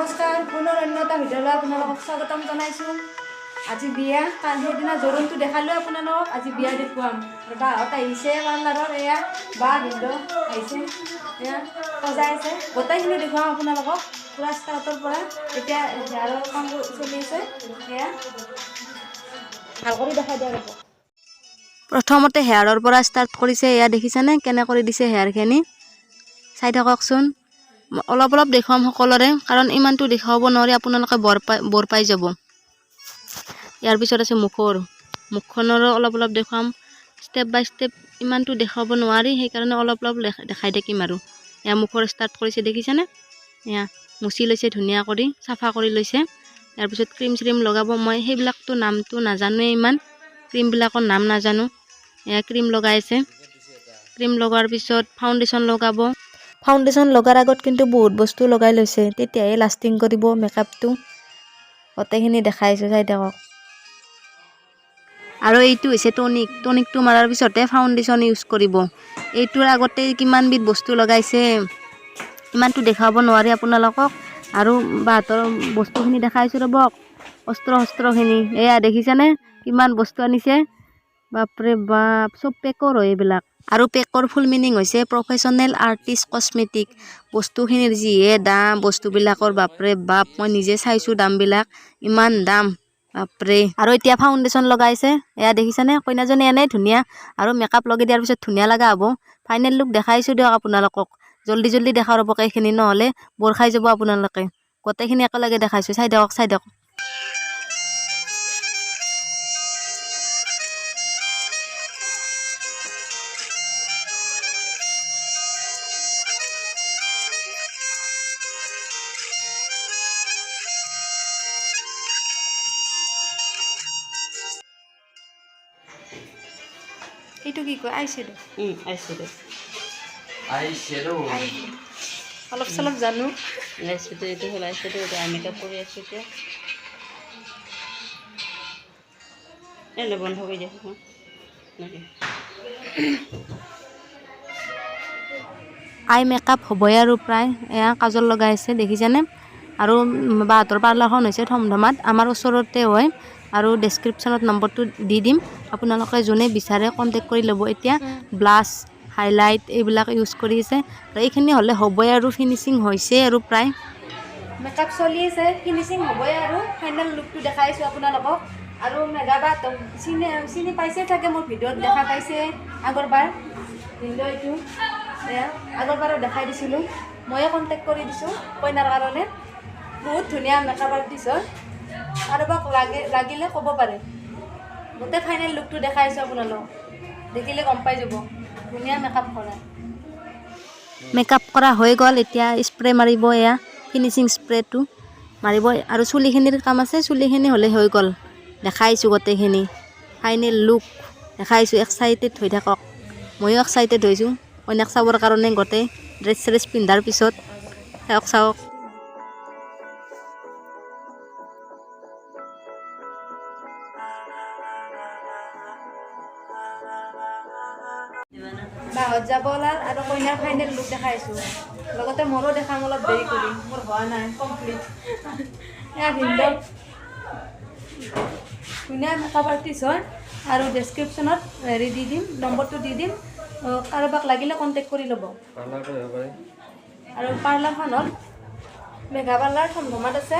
নমস্কাৰ পুনৰ অন্য এটা ভিডিঅ'লৈ আপোনালোকক স্বাগতম জনাইছোঁ। আজি বিয়া সেইদিনা জোৰোণটো দেখালোঁ আপোনালোকক, আজি বিয়া দেখুৱাম। বাহঁত আহিছে পাৰ্লাৰৰ, এয়া বা ভিনদেউ আহিছে, এয়া সজাইছে, গোটেইখিনি দেখুৱাম আপোনালোকক পূৰা ষ্টাৰ্টৰ পৰা। এতিয়া হেয়াৰৰ কাম চলি আছে, এয়া ভাল কৰি দেখাই দিয়া ৰ'ব। প্ৰথমতে হেয়াৰৰ পৰা ষ্টাৰ্ট কৰিছে, এয়া দেখিছেনে কেনে কৰি দিছে হেয়াৰখিনি, চাই থাককচোন। অলপ অলপ দেখুৱাম সকলোৰে, কাৰণ ইমানটো দেখুৱাব নোৱাৰি, আপোনালোকে বৰ পাই যাব। ইয়াৰ পিছত আছে মুখখনৰো অলপ অলপ দেখুৱাম, ষ্টেপ বাই ষ্টেপ ইমানটো দেখুৱাব নোৱাৰি, সেইকাৰণে অলপ অলপ দেখাই থাকিম আৰু। এয়া মুখৰ ষ্টাৰ্ট কৰিছে দেখিছেনে, এয়া মুচি লৈছে ধুনীয়া কৰি, চাফা কৰি লৈছে। ইয়াৰ পিছত ক্ৰীম চ্ৰীম লগাব, মই সেইবিলাকতো নামটো নাজানোৱে, ইমান ক্ৰীমবিলাকৰ নাম নাজানো। এয়া ক্ৰীম লগাইছে, ক্ৰীম লগোৱাৰ পিছত ফাউণ্ডেশ্যন লগাব। ফাউণ্ডেশ্যন লগাৰ আগত কিন্তু বহুত বস্তু লগাই লৈছে, তেতিয়াহে লাষ্টিং কৰিব মেকআপটো। গোটেইখিনি দেখাইছোঁ, চাই থাকক। আৰু এইটো হৈছে টনিকটো মাৰাৰ পিছতে ফাউণ্ডেশ্যন ইউজ কৰিব। এইটোৰ আগতে কিমানবিধ বস্তু লগাইছে, ইমানটো দেখাব নোৱাৰি আপোনালোকক। আৰু বাহঁতৰ বস্তুখিনি দেখাইছোঁ ৰ'বক, অস্ত্ৰখিনি এয়া দেখিছেনে কিমান বস্তু আনিছে, বাপৰে বাপ, চব পেকৰ হয় এইবিলাক। আৰু পেকৰ ফুল মিনিং হৈছে প্ৰফেশ্যনেল আৰ্টিষ্ট কছমেটিক। বস্তুখিনিৰ যিহে দাম, বস্তুবিলাকৰ বাপৰে বাপ, মই নিজে চাইছোঁ দামবিলাক, ইমান দাম বাপৰে। আৰু এতিয়া ফাউণ্ডেশ্যন লগাইছে, এয়া দেখিছেনে কইনাজনী এনেই ধুনীয়া, আৰু মেকআপ লগাই দিয়াৰ পিছত ধুনীয়া লগা হ'ব। ফাইনেল লুক দেখাইছোঁ দিয়ক আপোনালোকক, জল্দি দেখাওঁ ৰ'বক, এইখিনি নহ'লে বৰ খাই যাব আপোনালোকে। গোটেইখিনি একেলগে দেখাইছোঁ, চাই থাকক। এইটো কি কয়, আইশ্বেডো? আইশ্বেডো অলপ চলপ জানো। আইশ্বেডো এইটো হ'ল আইশ্বেডো, এতিয়া মেকআপ কৰি আছোঁ। এতিয়া এনে বন্ধ কৰি দিয়া আই মেকআপ হ'বই আৰু প্ৰায়, এয়া কাজল লগাইছে দেখিছেনে। আৰু বাহঁতৰ পাৰ্লাৰখন হৈছে ধমধমাত, আমাৰ ওচৰতে হয়। আৰু ডেছক্ৰিপশ্যনত নম্বৰটো দি দিম, আপোনালোকে যোনে বিচাৰে কণ্টেক্ট কৰি ল'ব। এতিয়া ব্লাছ, হাইলাইট এইবিলাক ইউজ কৰি আছে, আৰু এইখিনি হ'লে হ'বই আৰু, ফিনিচিং হৈছে আৰু প্ৰায়। মেকআপ চলি আছে, ফিনিচিং হ'বই আৰু, ফাইনেল লুকটো দেখাইছোঁ আপোনালোকক। আৰু মেগাবাহঁতক চিনি পাইছে চাগে, মোৰ ভিডিঅ'ত দেখা পাইছে আগৰবাৰ। ভিডিঅ' এইটো এয়া আগৰবাৰো দেখাই দিছিলোঁ, ময়ে কণ্টেক্ট কৰি দিছোঁ কইনাৰ কাৰণে। বহুত ধুনীয়া মেকআপ আৰ্টিষ্ট হয়, কাৰোবাক লাগিলে ক'ব পাৰে। গোটেই ফাইনেল লুকটো দেখাইছোঁ আপোনালোকক, দেখিলে গম পাই যাব, ধুনীয়া মেকআপ কৰা। মেকআপ কৰা হৈ গ'ল, এতিয়া স্প্ৰে মাৰিব, এয়া ফিনিচিং স্প্ৰেটো মাৰিব। আৰু চুলিখিনিৰ কাম আছে, চুলিখিনি হ'লে হৈ গ'ল। দেখাইছোঁ গোটেইখিনি ফাইনেল লুক দেখাইছোঁ, এক্সাইটেড হৈ থাকক। ময়ো এক্সাইটেড হৈছোঁ কইনাক চাবৰ কাৰণে, গোটেই ড্ৰেছ চ্ৰেছ পিন্ধাৰ পিছত। চাওক। বাহঁত যাব ওলাল, আৰু কইনাৰ ফাইনেল লুক দেখাইছোঁ, লগতে মোৰো দেখাম অলপ দেৰি কৰি, মোৰ হোৱা নাই কমপ্লিট। এয়া ভিনদেউ ধুনীয়া মেকআপ আৰ্টিষ্ট হয়, আৰু ডেছক্ৰিপশ্যনত হেৰি দি দিম, নম্বৰটো দি দিম, কাৰোবাক লাগিলে কণ্টেক্ট কৰি ল'ব। আৰু পাৰ্লাৰখন হ'ল মেঘা পাৰ্লাৰ, ধমধমাত আছে,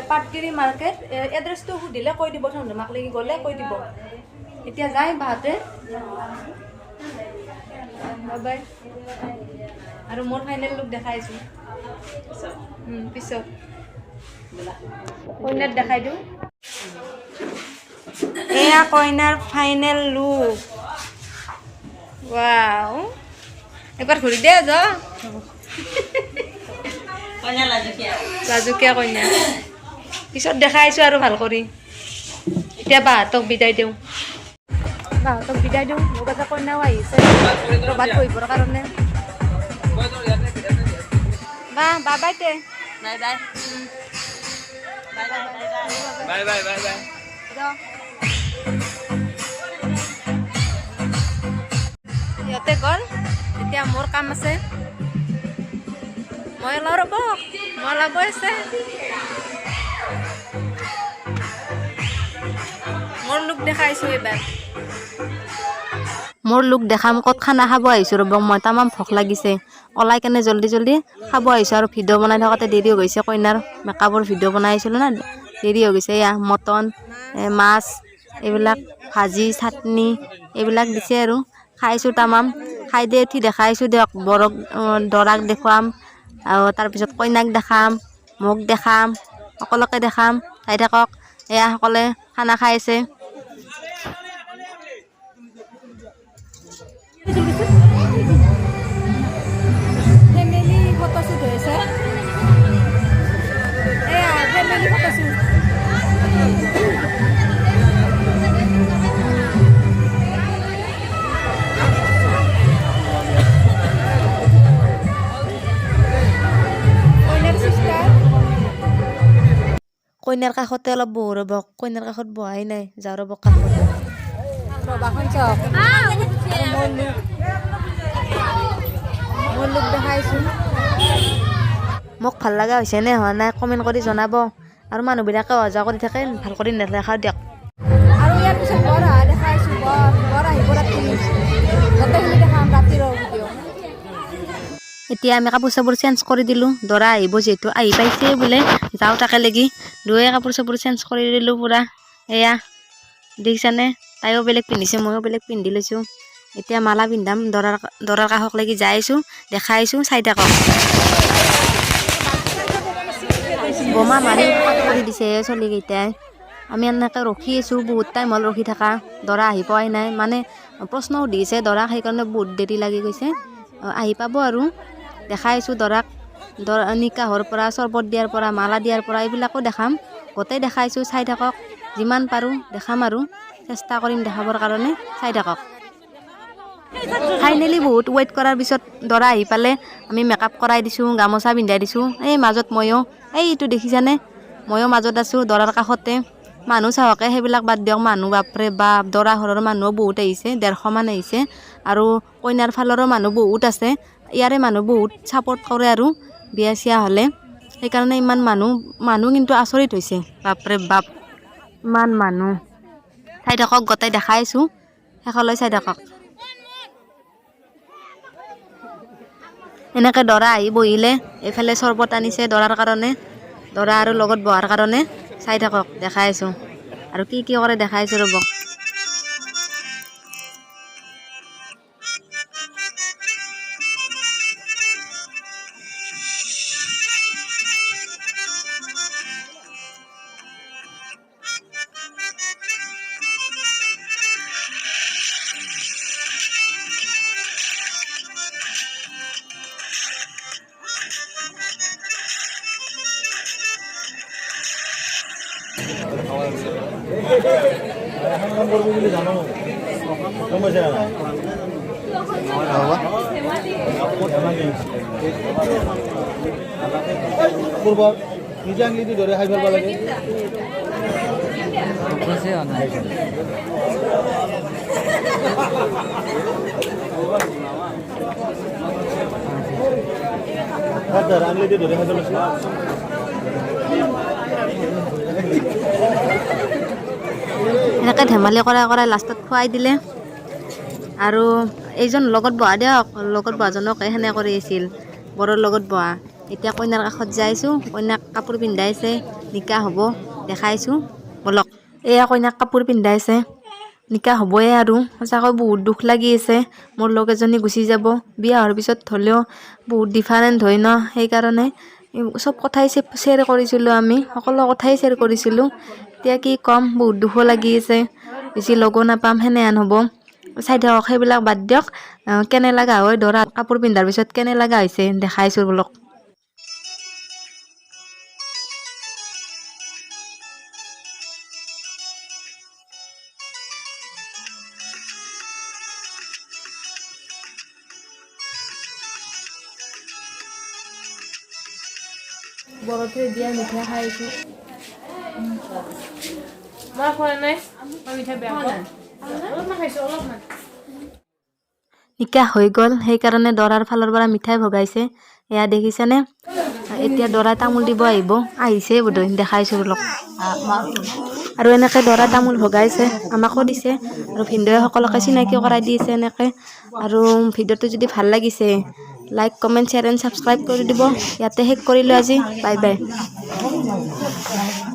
পাটগিৰি মাৰ্কেট। এড্ৰেছটো সুধিলে কৈ দিব, ধমধমাক লাগি গ'লে কৈ দিব। এতিয়া যায় বাহঁতে, বাই। আৰু মোৰ ফাইনেল লুক দেখাইছোঁ, পিছত কইনাত দেখাই দিওঁ। এয়া কইনাৰ ফাইনেল লুক, ৱাও। একবাৰ ঘূৰি দে যা, লাজুকীয়া কইনা। পিছত দেখাইছোঁ আৰু ভাল কৰি। এতিয়া বাহঁতক বিদায় দিওঁ, মোক এটা কইনাও আহিছে প্ৰভাত কৰিবৰ কাৰণে। বাই তে বাই। সিহঁতে গ'ল, এতিয়া মোৰ কাম আছে, মই লওঁ ৰ'ব। মলা বইছে মোৰ লুক দেখাইছোঁ এইবাৰ মোৰ লুক দেখাম ক'ত খানা খাব আহিছোঁ ৰ'ব মই তামাম ভোক লাগিছে ওলাই কেনে জল্দি জল্দি খাব আহিছোঁ আৰু ভিডিঅ' বনাই থাকোঁতে দেৰি হৈ গৈছে কইনাৰ মেকআপৰ ভিডিঅ' বনাই আছিলোঁ না দেৰি হৈ গৈছে এয়া মটন মাছ এইবিলাক ভাজি চাটনি এইবিলাক দিছে আৰু খাইছোঁ তামাম খাই দে উঠি দেখাইছোঁ দিয়ক বৰক দৰাক দেখুৱাম আৰু তাৰপিছত কইনাক দেখাম মোক দেখাম সকলোকে দেখাম চাই থাকক এয়া সকলে খানা খাই আছে ফেমিলি ফটোশ্বুট হৈছে এয়া ফেমিলি ফটোশ্বুট কইনাৰ কাষতে অলপ বহু ৰ'ব কইনাৰ কাষত বহাই নাই যাওঁ ৰ'ব কাষত ৰ'বাখন চাওক মোৰ লুক দেখাইছোঁ মোক ভাল লগা হৈছে নে হোৱা নাই কমেণ্ট কৰি জনাব আৰু মানুহবিলাকে অহা যোৱা কৰি থাকে ভাল কৰি নেদেখাওঁ দিয়ক আৰু ইয়াৰ পিছত বৰ অহা দেখাইছোঁ বৰ আহিব ৰাতি গোটেইখিনি দেখাম ৰাতিৰ ভিডিঅ' এতিয়া আমি কাপোৰ চাপোৰ চেঞ্জ কৰি দিলোঁ দৰা আহিব যিহেতু আহি পাইছে বোলে যাওঁ তাকে লাগি দুয়ে কাপোৰ চাপোৰ চেঞ্জ কৰি দিলোঁ পূৰা এয়া দেখিছানে তাইও বেলেগ পিন্ধিছে ময়ো বেলেগ পিন্ধি লৈছোঁ এতিয়া মালা পিন্ধাম দৰাৰ কাষক লাগি যাই আছোঁ দেখাই আছোঁ চাই থাকক বোমা মাৰি কৰি দিছে চলিকেইটাই আমি এনেকৈ ৰখি আছোঁ বহুত টাইম হ'ল ৰখি থকা দৰা আহি পোৱাই নাই মানে প্ৰশ্ন সুধিছে দৰাক সেইকাৰণে বহুত দেৰি লাগি গৈছে আহি পাব আৰু দেখাই আছোঁ দৰাক নিকাহৰ পৰা চৰবত দিয়াৰ পৰা মালা দিয়াৰ পৰা এইবিলাকো দেখাম গোটেই দেখাইছোঁ চাই থাকক যিমান পাৰোঁ দেখাম আৰু চেষ্টা কৰিম দেখাবৰ কাৰণে চাই থাকক ফাইনেলি বহুত ৱেইট কৰাৰ পিছত দৰা আহি পালে আমি মেকআপ কৰাই দিছোঁ গামোচা পিন্ধাই দিছোঁ এই মাজত ময়ো এইটো দেখিছানে ময়ো মাজত আছোঁ দৰাৰ কাষতে মানুহ চাহকে সেইবিলাক বাদ দিয়ক মানুহ বাপৰে বাপ দৰা ঘৰৰ মানুহ বহুত আহিছে 150 মান আহিছে আৰু কইনাৰ ফালৰো মানুহ বহুত আছে ইয়াৰে মানুহ বহুত ছাপোৰ্ট কৰে আৰু বিয়া চিয়া হ'লে সেইকাৰণে ইমান মানুহ কিন্তু আচৰিত হৈছে বাপৰে বাপ ইমান মানুহ চাই থাকক গোটেই দেখাইছোঁ শেষলৈ চাই থাকক এনেকৈ দৰা আহি বহিলে এইফালে চৰবত আনিছে দৰাৰ কাৰণে দৰা আৰু লগত বহাৰ কাৰণে চাই থাকক দেখাইছোঁ আৰু কি কৰে দেখাইছোঁ ৰ'ব নিজে আঙুলি দি ধৰে খাই ভাল লাগে আঙুলি দি ধৰে খাই ভাল এনেকৈ ধেমালি কৰাই লাষ্টত খুৱাই দিলে আৰু এইজন লগত বহা দিয়ক লগত বহাজনক সেনে কৰি আছিল বৰৰ লগত বহা এতিয়া কইনাৰ কাষত যাইছোঁ কইনাক কাপোৰ পিন্ধাইছে নিকাহ হ'ব দেখাইছোঁ বলক এয়া কইনাক কাপোৰ পিন্ধাইছে নিকাহ হ'বই আৰু সঁচাকৈ বহুত দুখ লাগি আছে মোৰ লগ এজনী গুচি যাব বিয়া হোৱাৰ পিছত হ'লেও বহুত ডিফাৰেণ্ট হয় ন সেইকাৰণে চব কথাই শ্বেয়াৰ কৰিছিলোঁ আমি সকলো কথাই শ্বেয়াৰ কৰিছিলোঁ এতিয়া কি ক'ম বহুত দুখো লাগি আছে বেছি লগো নাপাম সেনেহেন হ'ব চাই থাকক সেইবিলাক বাদ দিয়ক কেনে লগা হয় দৰা কাপোৰ পিন্ধাৰ পিছত কেনে লগা হৈছে দেখাইছোঁ বলক বৰতে দিয়া মিঠা খাইছোঁ মই খোৱা নাই মই মিঠা বেয়া পাওঁ অলপমান খাইছোঁ অলপমান নিকাহ হৈ গ'ল সেইকাৰণে দৰাৰ ফালৰ পৰা মিঠাই ভগাইছে এয়া দেখিছেনে এতিয়া দৰা তামোল দিব আহিছে বোধহয় দেখাইছোঁ লগ আৰু এনেকৈ দৰা তামোল ভগাইছে আমাকো দিছে আৰু ভিনদেউ সকলোকে চিনাকি কৰাই দিছে এনেকৈ আৰু ভিডিঅ'টো যদি ভাল লাগিছে like comment share and subscribe কৰি দিব ইয়াতে শেষ কৰিলোঁ আজি বাই বাই